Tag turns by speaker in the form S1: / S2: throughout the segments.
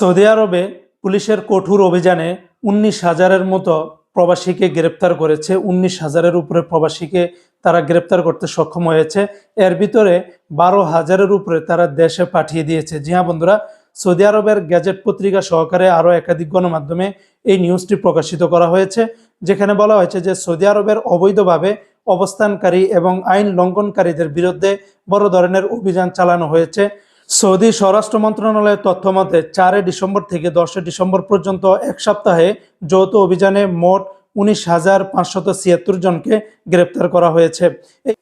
S1: Saudi আরবে পুলিশের কঠোর অভিযানে 19,000-এর মতো প্রবাসীকে গ্রেপ্তার করেছে। 19,000-এর উপরে প্রবাসীকে তারা গ্রেপ্তার করতে সক্ষম হয়েছে। এর ভিতরে 12,000-এর উপরে তারা দেশে পাঠিয়ে দিয়েছে। জি হ্যাঁ বন্ধুরা, সৌদি আরবের গেজেট পত্রিকা সহকারে আরও একাধিক গণমাধ্যমে এই নিউজটি প্রকাশিত করা হয়েছে, যেখানে বলা হয়েছে যে সৌদি আরবের অবৈধভাবে অবস্থানকারী এবং আইন লঙ্ঘনকারীদের বিরুদ্ধে বড় ধরনের অভিযান চালানো হয়েছে। সৌদি স্বরাষ্ট্র মন্ত্রণালয়ের তথ্য মতে 4 ডিসেম্বর থেকে 10 ডিসেম্বর পর্যন্ত এক সপ্তাহে যৌথ অভিযানে মোট 19,576 জনকে গ্রেপ্তার করা হয়েছে।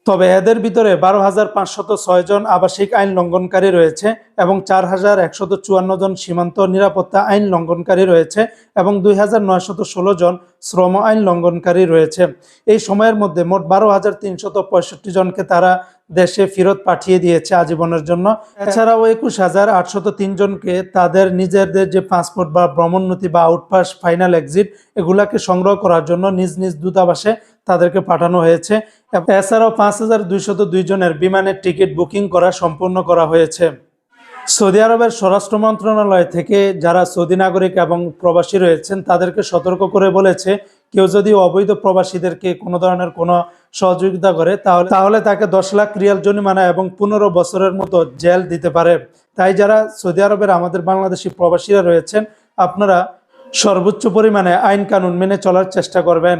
S1: তবে এদের ভিতরে 12,506 জন আবাসিক আইন লঙ্ঘনকারী রয়েছে এবং 4,154 জন সীমান্ত নিরাপত্তা আইন লঙ্ঘনকারী রয়েছে এবং 2,916 জন শ্রম আইন লঙ্ঘনকারী রয়েছে। এই সময়ের মধ্যে মোট 12,365 জনকে তারা দেশে ফেরত পাঠিয়ে দিয়েছে আজীবনের জন্য। এছাড়াও 21,803 জনকে তাদের নিজেদের যে পাসপোর্ট বা ভ্রমণনথি বা আউটপাস ফাইনাল এক্সিট এগুলাকে সংগ্রহ করার জন্য নিজ নিজ দূতাবাসে তাদেরকে পাঠানো হয়েছে। এছাড়াও 5,202 জনের বিমানের টিকিট বুকিং করা সম্পূর্ণ করা হয়েছে। সৌদি আরবের স্বরাষ্ট্র মন্ত্রণালয় থেকে যারা সৌদি নাগরিক এবং প্রবাসী রয়েছেন তাদেরকে সতর্ক করে বলেছে, কেউ যদি অবৈধ প্রবাসীদেরকে কোনো ধরনের কোনো সহযোগিতা করে তাহলে তাকে 10 লাখ রিয়াল জরিমানা এবং 15 বছরের মতো জেল দিতে পারে। তাই যারা সৌদি আরবের আমাদের বাংলাদেশি প্রবাসীরা রয়েছেন, আপনারা সর্বোচ্চ পরিমাণে আইন কানুন মেনে চলার চেষ্টা করবেন।